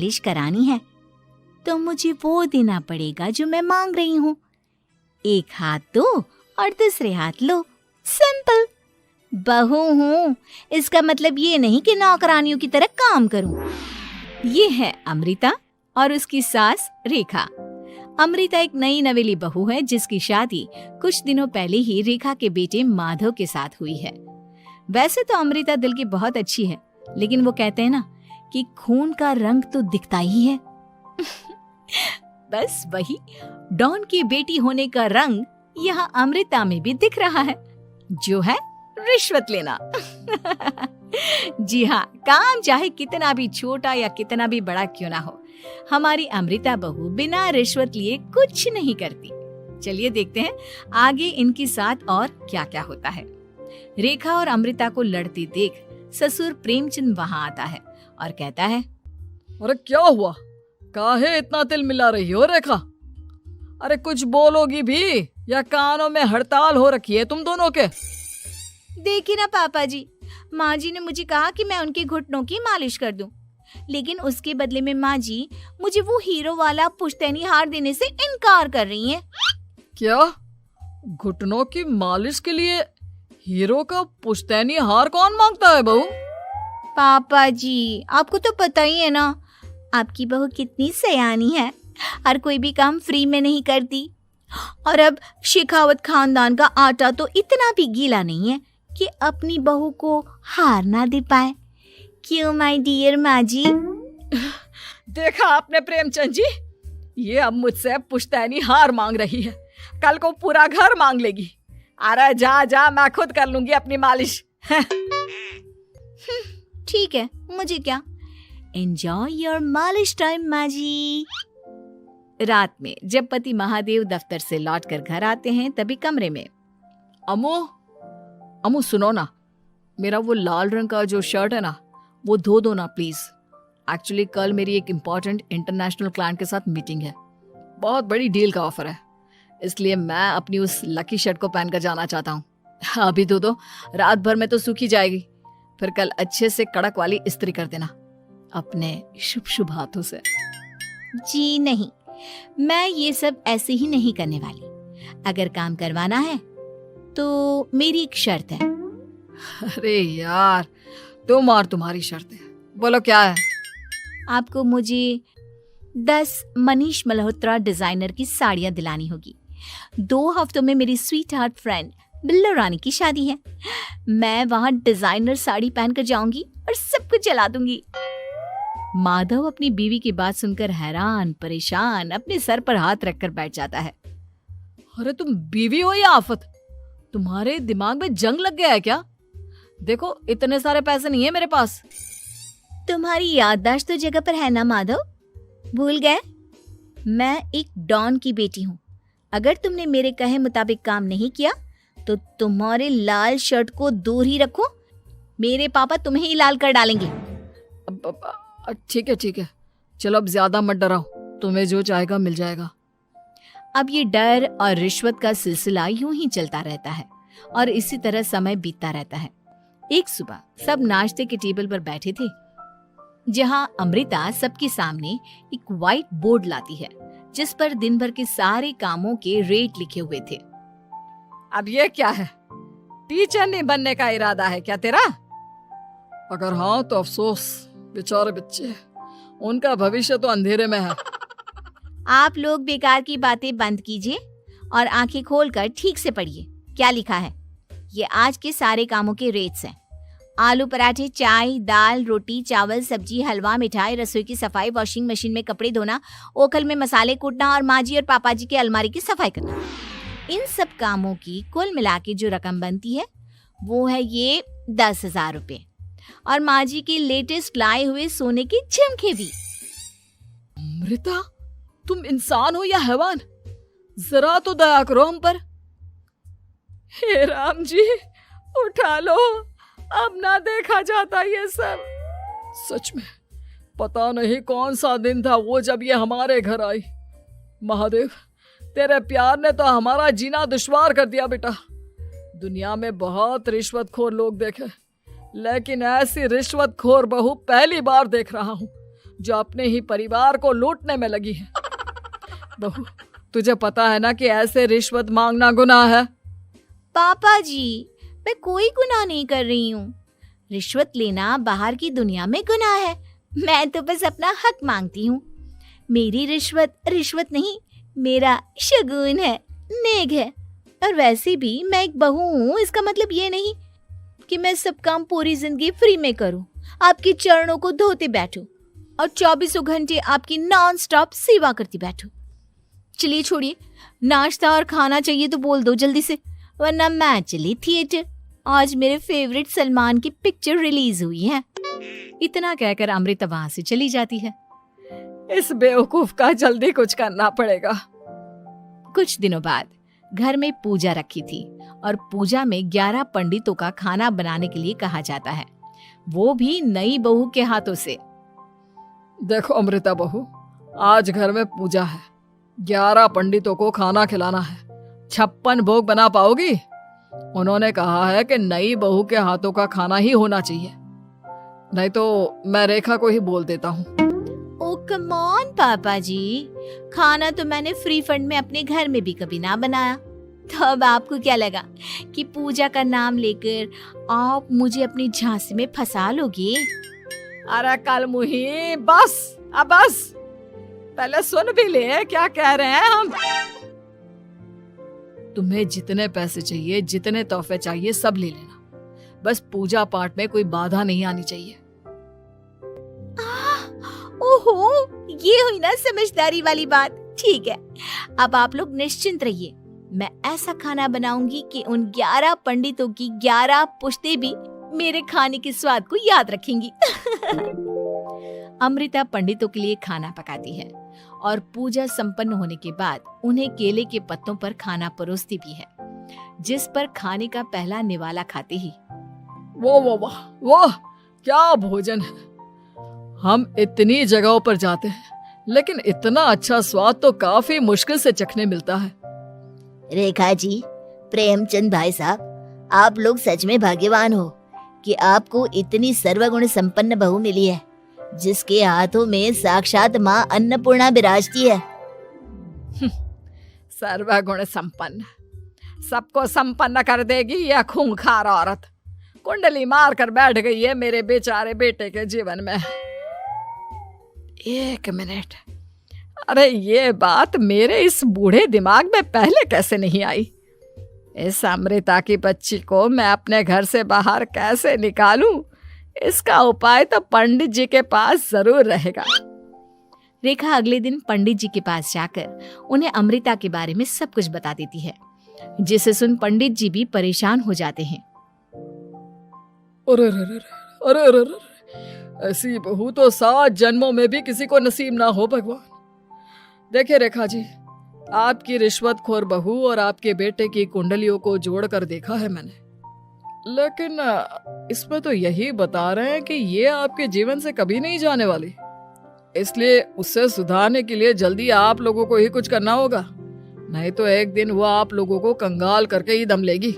मालिश करानी है तो मुझे वो देना पड़ेगा जो मैं मांग रही हूँ। एक हाथ दो और दूसरे हाथ लो, सिंपल। बहू हूँ, इसका मतलब ये नहीं कि नौकरानियों की तरह काम करूँ। ये है अमृता और उसकी सास रेखा। अमृता एक नई नवेली बहू है जिसकी शादी कुछ दिनों पहले ही रेखा के बेटे माधव के साथ हुई है। वैसे तो अमृता दिल की बहुत अच्छी है, लेकिन वो कहते हैं ना कि खून का रंग तो दिखता ही है। बस वही डॉन की बेटी होने का रंग यहाँ अमृता में भी दिख रहा है, जो है रिश्वत लेना। जी हाँ, काम चाहे कितना भी छोटा या कितना भी बड़ा क्यों ना हो, हमारी अमृता बहू बिना रिश्वत लिए कुछ नहीं करती। चलिए देखते हैं आगे इनके साथ और क्या क्या होता है। रेखा और अमृता को लड़ती देख ससुर प्रेमचंद वहाँ आता है और कहता है, अरे क्या हुआ, काहे इतना तिल मिला रही हो रेखा? अरे कुछ बोलोगी भी या कानों में हड़ताल हो रखी है तुम दोनों के? देखिए ना पापा जी, माँ जी ने मुझे कहा कि मैं उनके घुटनों की मालिश कर दूं, लेकिन उसके बदले में माँ जी मुझे वो हीरो वाला पुश्तैनी हार देने से इनकार कर रही हैं। क्या? घुटनों की मालिश के लिए हीरो का पुश्तैनी हार कौन मांगता है बहू? पापा जी, आपको तो पता ही है ना, आपकी बहू कितनी सयानी है, हर कोई भी काम फ्री में नहीं करती। और अब शेखावत खानदान का आटा तो इतना भी गीला नहीं है कि अपनी बहू को हार ना दे पाए। क्यों माय डियर माँ जी? देखा आपने प्रेमचंद जी, ये अब मुझसे पुश्तैनी हार मांग रही है, कल को पूरा घर मांग लेगी। अरे जा जा, मैं खुद कर लूंगी अपनी मालिश। ठीक है, मुझे क्या। एंजॉय योर मालिश टाइम माँ जी। रात में जब पति महादेव दफ्तर से लौटकर घर आते हैं तभी कमरे में, अमू सुनो ना, मेरा वो लाल रंग का जो शर्ट है ना, वो धो दो ना प्लीज। एक्चुअली कल मेरी एक इम्पोर्टेंट इंटरनेशनल क्लाइंट के साथ मीटिंग है, बहुत बड़ी डील का ऑफर है, इसलिए मैं अपनी उस लकी शर्ट को पहनकर जाना चाहता हूँ। अभी धो दो, रात भर में तो सूखी जाएगी, फिर कल अच्छे से कड़क वाली इस्त्री कर देना अपने शुभ शुभ हाथों से। जी नहीं, मैं ये सब ऐसे ही नहीं करने वाली। अगर काम करवाना है तो मेरी एक शर्त है। अरे यार, तुम और तुम्हारी शर्तें, बोलो क्या है? आपको मुझे 10 मनीष मल्होत्रा डिजाइनर की साड़ियां दिलानी होगी। 2 हफ्तों में मेरी स्वीट हार्ट फ्रेंड बिल्लो रानी की शादी है। मैं वहां डिजाइनर साड़ी पहनकर जाऊंगी और सब कुछ जला दूंगी। माधव अपनी बीवी की बात सुनकर हैरान परेशान अपने सर पर हाथ रखकर बैठ जाता है। अरे तुम बीवी हो या आफत? तुम्हारे दिमाग में जंग लग गया है क्या? देखो इतने सारे पैसे नहीं है मेरे पास। तुम्हारी याददाश्त तो जगह पर है ना माधव, भूल गए? मैं एक डॉन की बेटी हूँ। अगर तुमने मेरे कहे मुताबिक काम नहीं किया तो तुम्हारे लाल शर्ट को दूर ही रखो, मेरे पापा तुम्हें ही लाल कर डालेंगे। ठीक है, चलो अब ज्यादा मत डराओ, तुम्हें जो चाहेगा मिल जाएगा। अब ये डर और रिश्वत का सिलसिला यूं ही चलता रहता है और इसी तरह समय बीतता रहता है। एक सुबह सब नाश्ते के टेबल पर बैठे थे, जहां अमृता सबके सामने एक व्हाइट बोर्ड लाती है जिस पर दिन भर के सारे कामों के रेट लिखे हुए थे। अब ये क्या है? टीचर नहीं बनने का इरादा है क्या तेरा? अगर हाँ तो अफसोस, बेचारे बच्चे, उनका भविष्य तो अंधेरे में है। आप लोग बेकार की बातें बंद कीजिए और आंखें खोलकर ठीक से पढ़िए क्या लिखा है। ये आज के सारे कामों के रेट्स हैं। आलू पराठे, चाय, दाल, रोटी, चावल, सब्जी, हलवा, मिठाई, रसोई की सफाई, वॉशिंग मशीन में कपड़े धोना, ओखल में मसाले कूटना और माँ जी और पापा जी के अलमारी की सफाई करना। इन सब कामों की कुल मिला के जो रकम बनती है वो है ये 10,000 रुपए और माँ जी के लेटेस्ट लाए हुए सोने के झुमके भी। अमृता, तुम इंसान हो या हैवान? जरा तो दया करो हम पर। हे राम जी, उठा लो, अब ना देखा जाता ये सब। सच में पता नहीं कौन सा दिन था वो जब ये हमारे घर आई। महादेव, तेरे प्यार ने तो हमारा जीना दुश्वार कर दिया बेटा। दुनिया में बहुत रिश्वतखोर लोग देखे, लेकिन ऐसी रिश्वतखोर बहू पहली बार देख रहा हूँ। जो अपने ही परिवार को लूटने में लगी है। बहू, तुझे पता है ना कि ऐसे रिश्वत मांगना गुनाह है। पापा जी, मैं कोई गुनाह नहीं कर रही हूँ। रिश्वत लेना बाहर की दुनिया में गुनाह है। मैं तो बस अपना हक मांगती हूँ। मेरी रिश्वत रिश्वत नहीं, मेरा शगुन है, नेग है। और वैसे भी मैं एक बहू हूँ, इसका मतलब ये नहीं कि मैं सब काम पूरी जिंदगी फ्री में करूँ, आपके चरणों को धोते बैठूं और 24 घंटे आपकी नॉन स्टॉप सेवा करती बैठूं। चलिए छोड़िए, नाश्ता और खाना चाहिए तो बोल दो जल्दी से, वरना मैं चली थिएटर। आज मेरे फेवरेट सलमान की पिक्चर रिलीज हुई है। इतना कहकर अमृता वहां से चली जाती है। इस बेवकूफ का जल्दी कुछ करना पड़ेगा। कुछ दिनों बाद घर में पूजा रखी थी और पूजा में 11 पंडितों का खाना बनाने के लिए कहा जाता है, वो भी नई बहू के हाथों से। देखो अमृता बहू, आज घर में पूजा है, 11 पंडितों को खाना खिलाना है। 56 भोग बना पाओगी? उन्होंने कहा है कि नई बहू के हाथों का खाना ही होना चाहिए, नहीं तो मैं रेखा को ही बोल देता हूँ। ओ कम ऑन पापा जी, खाना तो मैंने फ्री फंड में अपने घर में भी कभी ना बनाया, तो अब आपको क्या लगा कि पूजा का नाम लेकर आप मुझे अपनी झांसी में फंसा लोगे? अरे कल मुही, बस अब बस, पहले सुन भी ले क्या कह रहे हैं हम। तुम्हें जितने पैसे चाहिए, जितने तोहफे चाहिए, सब ले लेना, बस पूजा पाठ में कोई बाधा नहीं आनी चाहिए। ओहो, ये हुई ना समझदारी वाली बात। ठीक है, अब आप लोग निश्चिंत रहिए, मैं ऐसा खाना बनाऊंगी कि उन 11 पंडितों की 11 पुश्तें भी मेरे खाने के स्वाद को याद रखेंगी। अमृता पंडितों के लिए खाना पकाती है और पूजा संपन्न होने के बाद उन्हें केले के पत्तों पर खाना परोसती भी है, जिस पर खाने का पहला निवाला खाते ही वो क्या भोजन है। हम इतनी जगहों पर जाते हैं, लेकिन इतना अच्छा स्वाद तो काफी मुश्किल से चखने मिलता है। रेखा जी, प्रेमचंद भाई साहब, आप लोग सच में भाग्यवान हो कि आपको इतनी सर्वगुण संपन्न बहू मिली है, जिसके हाथों में साक्षात माँ अन्नपूर्णा विराजती है। सर्वगुण संपन्न, सबको संपन्न कर देगी यह खूंखार औरत। कुंडली मार कर बैठ गई है मेरे बेचारे बेटे के जीवन में। एक मिनट, अरे ये बात मेरे इस बूढ़े दिमाग में पहले कैसे नहीं आई? इस अमृता की बच्ची को मैं अपने घर से बाहर कैसे निकालूं? इसका उपाय तो पंडित जी के पास जरूर रहेगा। रेखा अगले दिन पंडित जी के पास जाकर उन्हें अमृता के बारे में सब कुछ बता देती है, जिसे सुन पंडित जी भी परेशान हो जाते हैं। अरे, ऐसी बहू तो 7 जन्मों में भी किसी को नसीब ना हो भगवान। देखिए रेखा जी, आपकी रिश्वतखोर बहू और आपके बेटे की कुंडलियों को जोड़कर देखा है मैंने, लेकिन इसमें तो यही बता रहे हैं कि ये आपके जीवन से कभी नहीं जाने वाली। इसलिए उससे सुधारने के लिए जल्दी आप लोगों को ही कुछ करना होगा, नहीं तो एक दिन वो आप लोगों को कंगाल करके ही दम लेगी।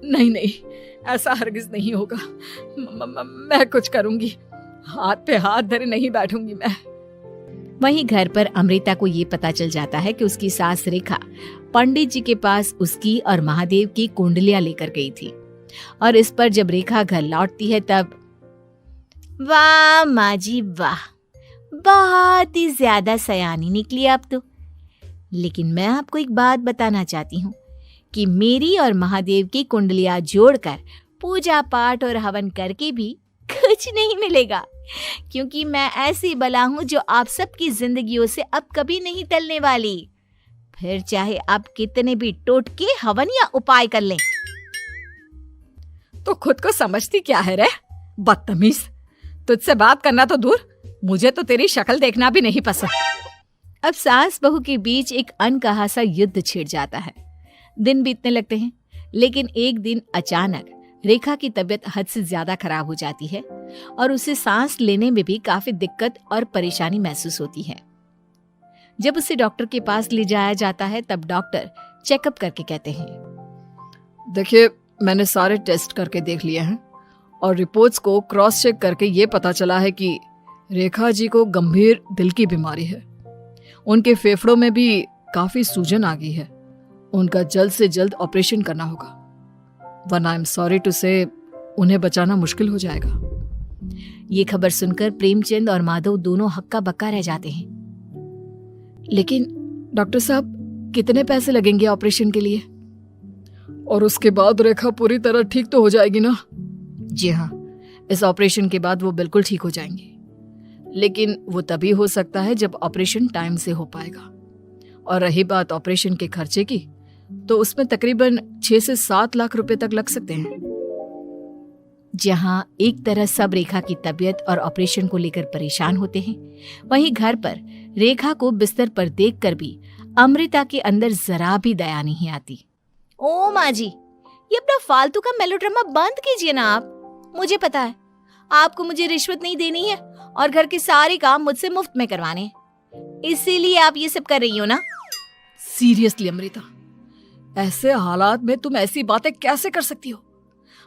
नहीं, ऐसा हरगिज नहीं होगा। मैं कुछ करूंगी, हाथ पे हाथ धरे नहीं बैठूंगी मैं। वहीं घर पर अमृता को ये पता चल जाता है कि उसकी सास रेखा पंडित जी के पास उसकी और महादेव की कुंडलियां लेकर गई थी, और इस पर जब रेखा घर लौटती है तब वाह माँ जी वाह, बहुत ही ज्यादा सयानी निकली आप तो। लेकिन मैं आपको एक बात बताना चाहती हूँ कि मेरी और महादेव की कुंडलियां जोड़कर पूजा पाठ और हवन करके भी कुछ नहीं मिलेगा, क्योंकि मैं ऐसी बला हूं जो आप सबकी जिंदगियों से अब कभी नहीं टलने वाली, फिर चाहे आप कितने भी टोटके हवन या उपाय कर लें। तो खुद को समझती क्या है रे बदतमीज, तुझसे बात करना तो दूर, मुझे तो तेरी शक्ल देखना भी नहीं पसंद। अब सास बहू के बीच एक अनकहा सा युद्ध छिड़ जाता है। दिन बीतने लगते हैं, लेकिन एक दिन अचानक रेखा की तबीयत हद से ज्यादा खराब हो जाती है और उसे सांस लेने में भी काफी दिक्कत और परेशानी महसूस होती है। जब उसे डॉक्टर के पास ले जाया जाता है तब डॉक्टर चेकअप करके कहते हैं, देखिए मैंने सारे टेस्ट करके देख लिए हैं और रिपोर्ट्स को क्रॉस चेक करके ये पता चला है कि रेखा जी को गंभीर दिल की बीमारी है। उनके फेफड़ों में भी काफी सूजन आ गई है। उनका जल्द से जल्द ऑपरेशन करना होगा, वरना आई एम सॉरी टू से उन्हें बचाना मुश्किल हो जाएगा। ये खबर सुनकर प्रेमचंद और माधव दोनों हक्का बक्का रह जाते हैं। लेकिन डॉक्टर साहब, कितने पैसे लगेंगे ऑपरेशन के लिए? और उसके बाद रेखा पूरी तरह ठीक तो हो जाएगी ना? जी हाँ, इस ऑपरेशन के बाद वो बिल्कुल ठीक हो जाएंगे, लेकिन वो तभी हो सकता है जब ऑपरेशन टाइम से हो पाएगा। और रही बात ऑपरेशन के खर्चे की, तो उसमें तकरीबन 6 से 7 लाख रुपए तक लग सकते हैं। जहां एक तरह सब रेखा की तबीयत और ऑपरेशन को लेकर परेशान होते हैं, वहीं घर पर रेखा को बिस्तर पर देखकर भी अमृता के अंदर जरा भी दया नहीं आती। ओ माँ जी, ये अपना फालतू का मेलोड्रामा बंद कीजिए ना आप। मुझे पता है आपको मुझे रिश्वत नहीं देनी है और घर के सारे काम मुझसे मुफ्त में करवाने हैं, इसीलिए आप ये सब कर रही हो ना। सीरियसली अमृता, ऐसे हालात में तुम ऐसी बातें कैसे कर सकती हो?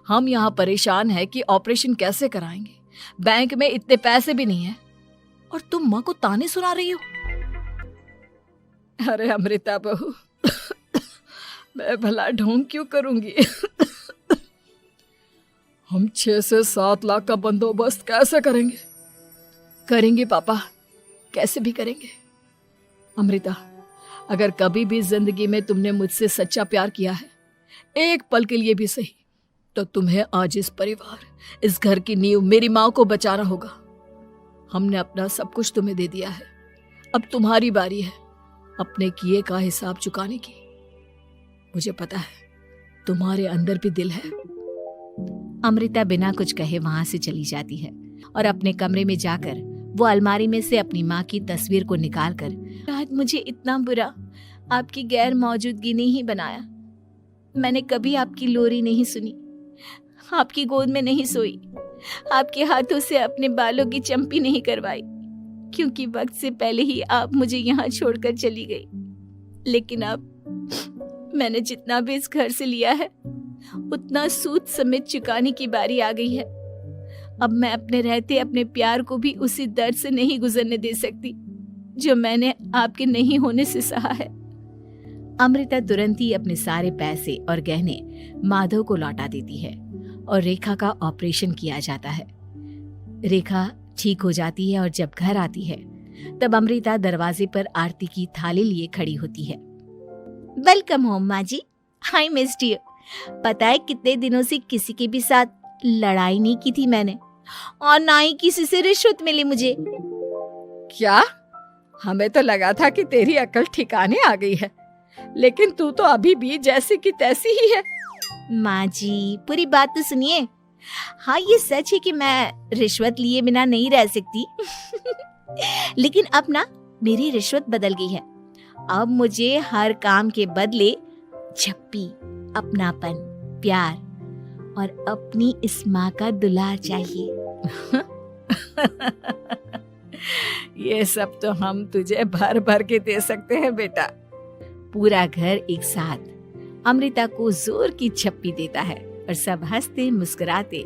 हम यहाँ परेशान हैं कि ऑपरेशन कैसे कराएंगे, बैंक में इतने पैसे भी नहीं है, और तुम माँ को ताने सुना रही हो। अरे अमृता बहू, मैं भला ढोंग क्यों करूंगी? हम 6 से 7 लाख का बंदोबस्त कैसे करेंगे? करेंगे पापा, कैसे भी करेंगे। अमृता, अगर कभी भी जिंदगी में तुमने मुझसे सच्चा प्यार किया है, एक पल के लिए भी सही, तो तुम्हें आज इस परिवार, इस घर की नींव, मेरी माँ को बचाना होगा। हमने अपना सब कुछ तुम्हें दे दिया है, अब तुम्हारी बारी है अपने किए का हिसाब चुकाने की। मुझे पता है तुम्हारे अंदर भी दिल है। अमृता बिना कुछ कहे वहां से चली जाती है और अपने कमरे में जाकर वो अलमारी में से अपनी माँ की तस्वीर को निकालकर, आज मुझे इतना बुरा आपकी गैर मौजूदगी ने ही बनाया। मैंने कभी आपकी लोरी नहीं सुनी, आपकी गोद में नहीं सोई, आपके हाथों से अपने बालों की चंपी नहीं करवाई, क्योंकि वक्त से पहले ही आप मुझे यहाँ छोड़कर चली गई। लेकिन अब मैंने जितना भी इस घर से लिया है, उतना सूद समेत चुकाने की बारी आ गई है। अब मैं अपने रहते अपने प्यार को भी उसी दर्द से नहीं गुजरने दे सकती जो मैंने आपके नहीं होने से सहा है। अमृता तुरंत ही अपने सारे पैसे और गहने माधव को लौटा देती है और रेखा का ऑपरेशन किया जाता है। रेखा ठीक हो जाती है और जब घर आती है तब अमृता दरवाजे पर आरती की थाली लिए खड़ी होती है। वेलकम होम माँ जी, आई मिस्ड यू। पता है कितने दिनों से किसी के भी साथ लड़ाई नहीं की थी मैंने, और ना ही किसी से रिश्वत मिली मुझे। क्या? हमें तो लगा था कि तेरी अकल ठिकाने आ गई है, लेकिन तू तो अभी भी जैसी की तैसी ही है। माँ जी, पूरी बात तो सुनिए। हाँ, ये सच है कि मैं रिश्वत लिए बिना नहीं रह सकती लेकिन अब ना मेरी रिश्वत बदल गई है। अब मुझे हर काम के बदले झप्पी, अपनापन, प्यार और अपनी इस माँ का दुलार चाहिए। ये सब तो हम तुझे भर भर के दे सकते हैं बेटा। पूरा घर एक साथ अमृता को जोर की झप्पी देता है और सब हंसते मुस्कुराते